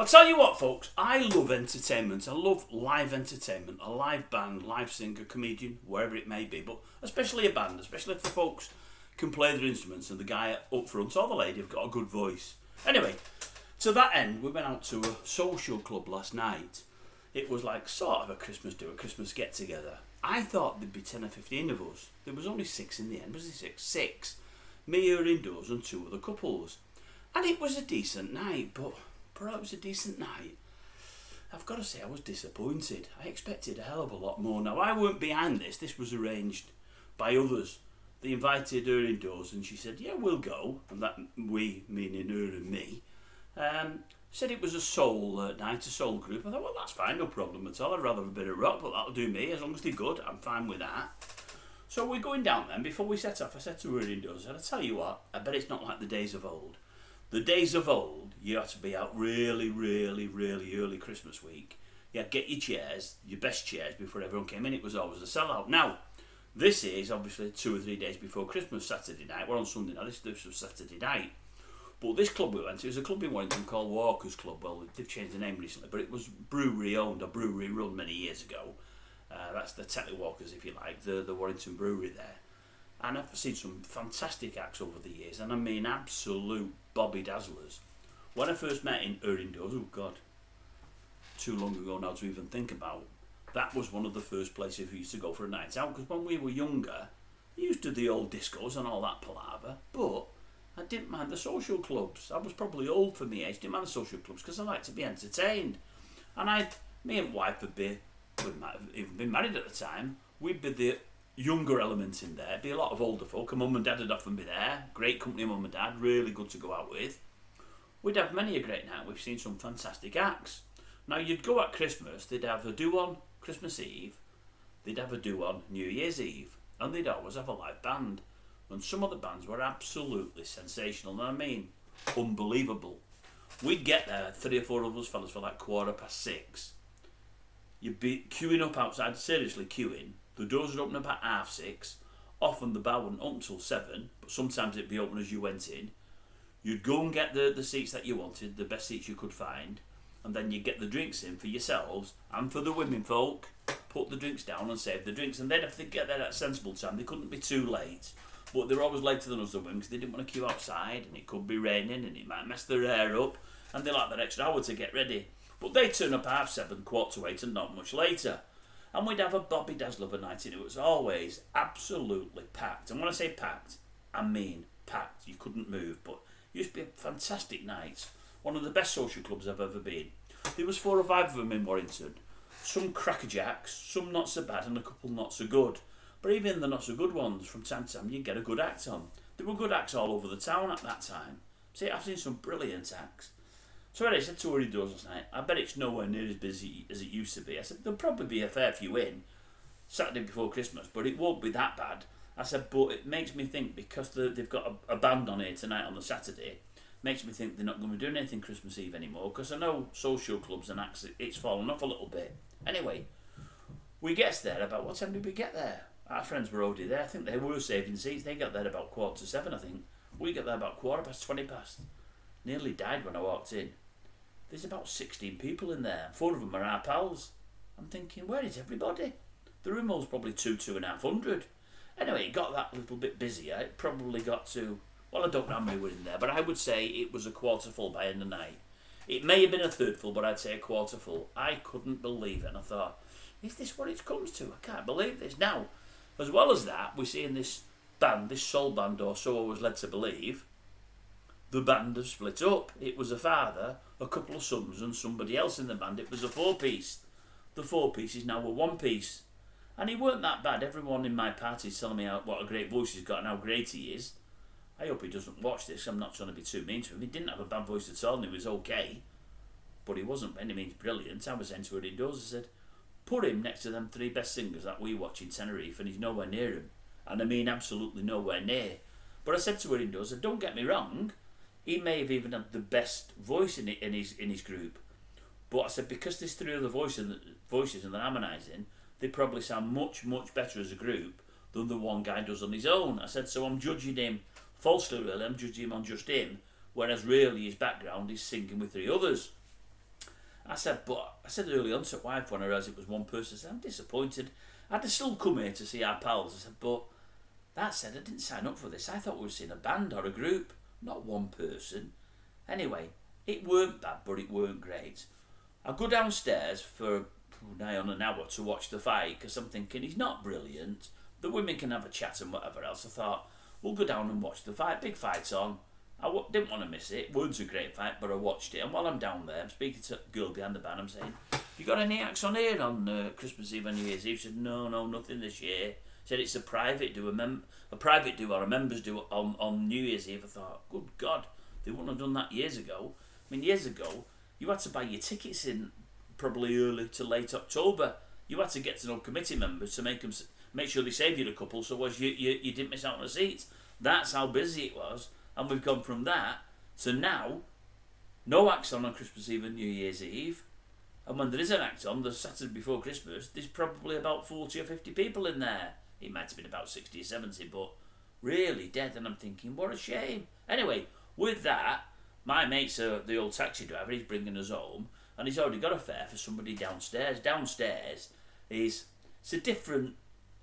I'll tell you what, folks, I love entertainment. I love live entertainment, a live band, live singer, comedian, wherever it may be, but especially a band, especially if the folks can play their instruments and the guy up front or the lady have got a good voice. Anyway, to that end, we went out to a social club last night. It was like sort of a Christmas do, a Christmas get-together. I thought there'd be 10 or 15 of us. There was only 6 in the end. Was it 6? 6. Me here indoors and 2 other couples. And it was a decent night, but it was a decent night. I've got to say I was disappointed. I expected a hell of a lot more. Now, I weren't behind this. This was arranged by others. They invited her indoors and she said, yeah, we'll go. And that we, meaning her and me, said it was a soul night, a soul group. I thought, well, that's fine, no problem at all. I'd rather have a bit of rock, but that'll do me. As long as they're good, I'm fine with that. So we're going down then. Before we set off, I said to her indoors, I tell you what, I bet it's not like the days of old. The days of old, you had to be out really, really, really early Christmas week. You had to get your chairs, your best chairs, before everyone came in. It was always a sellout. Now, this is obviously 2 or 3 days before Christmas, Saturday night. We're on Sunday now, this was Saturday night. But this club we went to, it was a club in Warrington called Walkers Club. Well, they've changed the name recently, but it was brewery owned or brewery run many years ago. That's the TETLEY WALKERS, if you like, the Warrington brewery there. And I've seen some fantastic acts over the years, and I mean absolute Bobby Dazzlers. When I first met her indoors, oh God, too long ago now to even think about, that was one of the first places we used to go for a night out, because when we were younger, we used to do the old discos and all that palaver, but I didn't mind the social clubs. I was probably old for my age, didn't mind the social clubs, because I liked to be entertained. And me and wife we might have even been married at the time, we'd be the younger element in there, be a lot of older folk, and mum and dad would often be there, great company, mum and dad, really good to go out with. We'd have many a great night. We've seen some fantastic acts. Now, you'd go at Christmas, they'd have a do on Christmas Eve, they'd have a do on New Year's Eve, and they'd always have a live band. And some of the bands were absolutely sensational, and I mean unbelievable. We'd get there, 3 or 4 of us fellas, for like 6:15. You'd be queuing up outside, seriously queuing. The doors would open about 6:30. Often the bar wouldn't open until 7, but sometimes it'd be open as you went in. You'd go and get the seats that you wanted, the best seats you could find, and then you'd get the drinks in for yourselves and for the women folk. Put the drinks down and save the drinks, and they'd have to get there at a sensible time. They couldn't be too late, but they were always later than us, the women, because they didn't want to queue outside, and it could be raining, and it might mess their hair up, and they like that extra hour to get ready. But they'd turn up 7:30, 7:45, and not much later. And we'd have a Bobby Dazzler of a night in. It was always absolutely packed. And when I say packed, I mean packed. You couldn't move, but it used to be a fantastic night. One of the best social clubs I've ever been. There was 4 or 5 of them in Warrington. Some crackerjacks, some not so bad, and a couple not so good. But even the not so good ones, from time to time, you'd get a good act on. There were good acts all over the town at that time. See, I've seen some brilliant acts. So anyway, I said to her indoors last night, I bet it's nowhere near as busy as it used to be. I said, there'll probably be a fair few in Saturday before Christmas, but it won't be that bad. I said, but it makes me think, because they've got a band on here tonight on the Saturday, makes me think they're not going to be doing anything Christmas Eve anymore, because I know social clubs and acts, it's fallen off a little bit. Anyway, we get there, about what time did we get there? Our friends were already there. I think they were saving seats. They got there about 7:15, I think. We got there about 20 past. Nearly died when I walked in. There's about 16 people in there. 4 of them are our pals. I'm thinking, where is everybody? The room was probably 200. Anyway, it got that little bit busier. It probably got to, well, I don't know how many were in there, but I would say it was a quarter full by end of night. It may have been a third full, but I'd say a quarter full. I couldn't believe it, and I thought, is this what it comes to? I can't believe this. Now, as well as that, we're seeing this band, this soul band, or so I was led to believe. The band have split up. It was a father, a couple of sons, and somebody else in the band. It was a 4-piece. The 4-piece is now a 1-piece. And he weren't that bad. Everyone in my party is telling me what a great voice he's got and how great he is. I hope he doesn't watch this. I'm not trying to be too mean to him. He didn't have a bad voice at all, and he was okay. But he wasn't by any means brilliant. I was into it indoors. I said, put him next to them 3 best singers that we watch in Tenerife, and he's nowhere near him. And I mean absolutely nowhere near. But I said to her indoors, don't get me wrong, he may have even had the best voice in his group. But I said, because there's 3 other voices and they're harmonising, they probably sound much, much better as a group than the one guy does on his own. I said, so I'm judging him falsely, really. I'm judging him on just him, whereas really his background is singing with 3 others. I said early on to wife when I realised it was one person, I said, I'm disappointed. I'd still come here to see our pals. I said, but that said, I didn't sign up for this. I thought we were seeing a band or a group, not one person. Anyway, it weren't bad, but it weren't great. I go downstairs for nigh on an hour to watch the fight because I'm thinking he's not brilliant. The women can have a chat and whatever else. I thought, we'll go down and watch the fight. Big fight's on. Didn't want to miss it. It wasn't a great fight, but I watched it. And while I'm down there, I'm speaking to a girl behind the band. I'm saying, you got any acts on here on Christmas Eve and New Year's Eve? She said, no, nothing this year. Said it's a private do, a private do or a members do on New Year's Eve. I thought, good God, they wouldn't have done that years ago. I mean, years ago, you had to buy your tickets in probably early to late October. You had to get to know committee members to make sure they saved you a couple, so as you didn't miss out on a seat. That's how busy it was, and we've gone from that to now, no acts on Christmas Eve and New Year's Eve, and when there is an act on the Saturday before Christmas, there's probably about 40 or 50 people in there. It might have been about 60 or 70, but really dead, and I'm thinking, what a shame. Anyway, with that, my mate's the old taxi driver, he's bringing us home, and he's already got a fare for somebody downstairs. Downstairs it's a different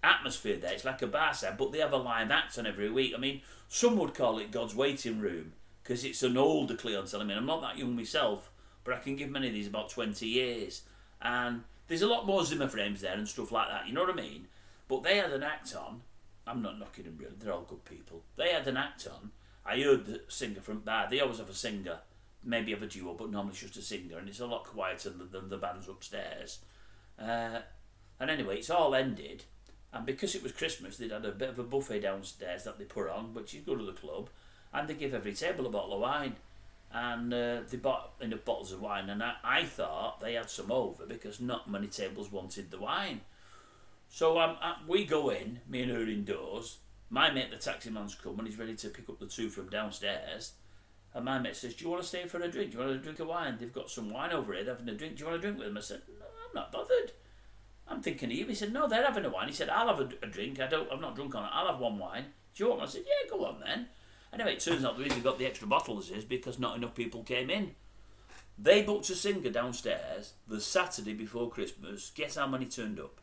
atmosphere there. It's like a bar set, but they have a live act on every week. I mean, some would call it God's waiting room because it's an older clientele. I mean, I'm not that young myself, but I can give many of these about 20 years. And there's a lot more Zimmer frames there and stuff like that, you know what I mean? But they had an act on. I'm not knocking them really, they're all good people. They had an act on. I heard the singer from bar. They always have a singer, maybe have a duo, but normally it's just a singer, and it's a lot quieter than the band's upstairs. And anyway, it's all ended. And because it was Christmas, they'd had a bit of a buffet downstairs that they put on, which is good at the club, and they give every table a bottle of wine. And they bought enough bottles of wine, and I thought they had some over because not many tables wanted the wine. So we go in, me and her indoors. My mate, the taxi man's come, and he's ready to pick up the two from downstairs. And my mate says, do you want to stay for a drink? Do you want a drink of wine? They've got some wine over here, they're having a drink. Do you want a drink with them? I said, no, I'm not bothered. I'm thinking of you. He said, no, they're having a wine. He said, I'll have a drink. I'm not drunk on it. I'll have one wine. Do you want one? I said, yeah, go on then. Anyway, it turns out the reason they got the extra bottles is because not enough people came in. They booked a singer downstairs the Saturday before Christmas. Guess how many turned up?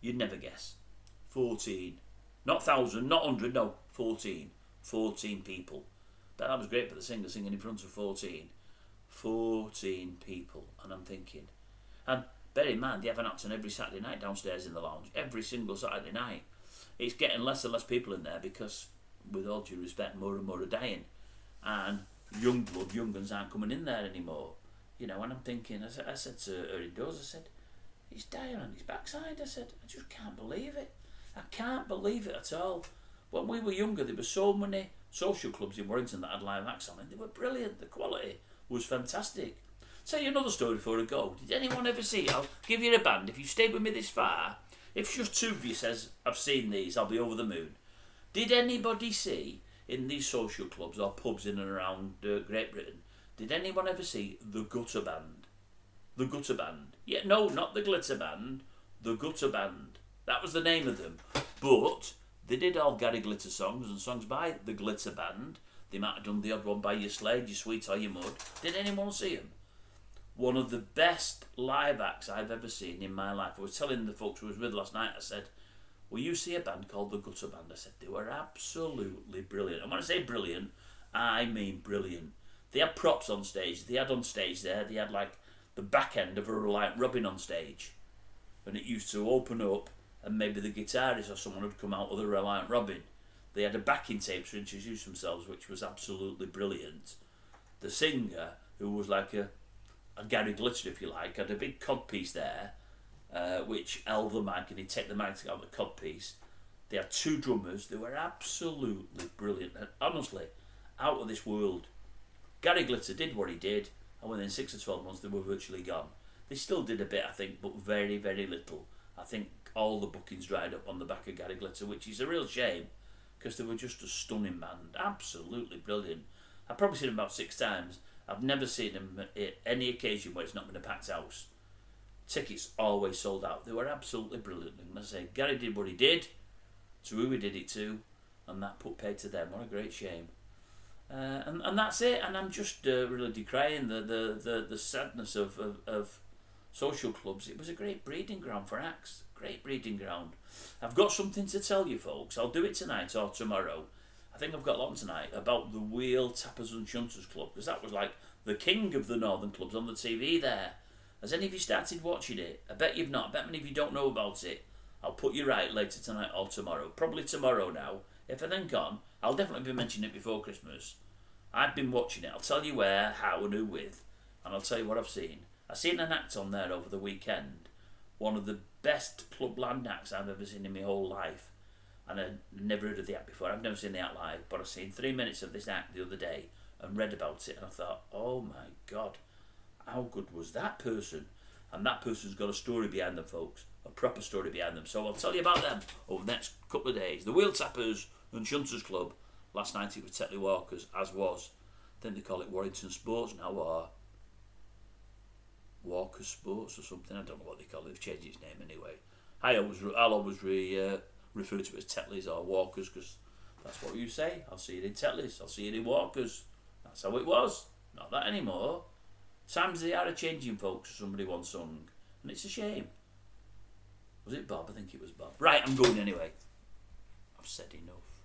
You'd never guess. 14. Not 1,000, not 100, no, 14. 14 people. But that was great for the singer singing in front of 14. 14 people. And I'm thinking, and bear in mind, they have an act on every Saturday night downstairs in the lounge. Every single Saturday night. It's getting less and less people in there because, with all due respect, more and more are dying. And young blood, young guns aren't coming in there anymore. You know, and I'm thinking, I said to her indoors, I said, he's dying on his backside. I said, I just can't believe it. I can't believe it at all. When we were younger, there were so many social clubs in Warrington that had live acts on, and they were brilliant. The quality was fantastic. Tell you another story before I go. Did anyone ever see? I'll give you a band. If you stayed with me this far, if just two of you says, I've seen these, I'll be over the moon. Did anybody see in these social clubs or pubs in and around Great Britain, did anyone ever see the Gutter Band? The Gutter Band. Yeah, no, not the Glitter Band. The Gutter Band. That was the name of them. But they did all Gary Glitter songs and songs by the Glitter Band. They might have done the odd one by Your Slade, Your Sweet or Your Mud. Did anyone see them? One of the best live acts I've ever seen in my life. I was telling the folks who was with last night, I said, will you see a band called the Gutter Band? I said, they were absolutely brilliant. And when I say brilliant, I mean brilliant. They had props on stage. They had on stage there, they had like the back end of a Reliant Robin on stage. And it used to open up and maybe the guitarist or someone would come out with a Reliant Robin. They had a backing tape to introduce themselves, which was absolutely brilliant. The singer, who was like a Gary Glitter, if you like, had a big codpiece there, which held the mic, and he'd take the mic to get out the codpiece. They had two drummers. They were absolutely brilliant. And honestly, out of this world. Gary Glitter did what he did, and within 6 or 12 months, they were virtually gone. They still did a bit, I think, but very, very little. I think all the bookings dried up on the back of Gary Glitter, which is a real shame, because they were just a stunning band. Absolutely brilliant. I've probably seen them about 6 times. I've never seen them at any occasion where it's not been a packed house. Tickets always sold out. They were absolutely brilliant. And I say, Gary did what he did, to who he did it to, and that put paid to them. What a great shame. And that's it. And I'm just really decrying the sadness of social clubs. It was a great breeding ground for acts. Great breeding ground. I've got something to tell you folks. I'll do it tonight or tomorrow. I think I've got one tonight about the Wheel Tappers and Shunters Club, because that was like the king of the northern clubs on the TV there. Has any of you started watching it? I bet you've not. I bet many of you don't know about it. I'll put you right later tonight or tomorrow. Probably tomorrow now. If I think on, I'll definitely be mentioning it before Christmas. I've been watching it. I'll tell you where, how and who with. And I'll tell you what I've seen. I've seen an act on there over the weekend. One of the best clubland acts I've ever seen in my whole life. And I'd never heard of the act before. I've never seen the act live, but I've seen 3 minutes of this act the other day and read about it, and I thought, oh my God, how good was that person? And that person's got a story behind them, folks, a proper story behind them. So I'll tell you about them over the next couple of days. The Wheel Tappers and Shunters Club. Last night it was Tetley Walkers, as was. Then they call it Warrington Sports now, or Walkers Sports or something. I don't know what they call it. They've changed its name anyway. I'll always refer to it as Tetleys or Walkers, because that's what you say. I'll see it in Tetleys. I'll see it in Walkers. That's how it was. Not that anymore. Times they are a-changing, folks, somebody once sung. And it's a shame. Was it Bob? I think it was Bob. Right, I'm going anyway. I've said enough.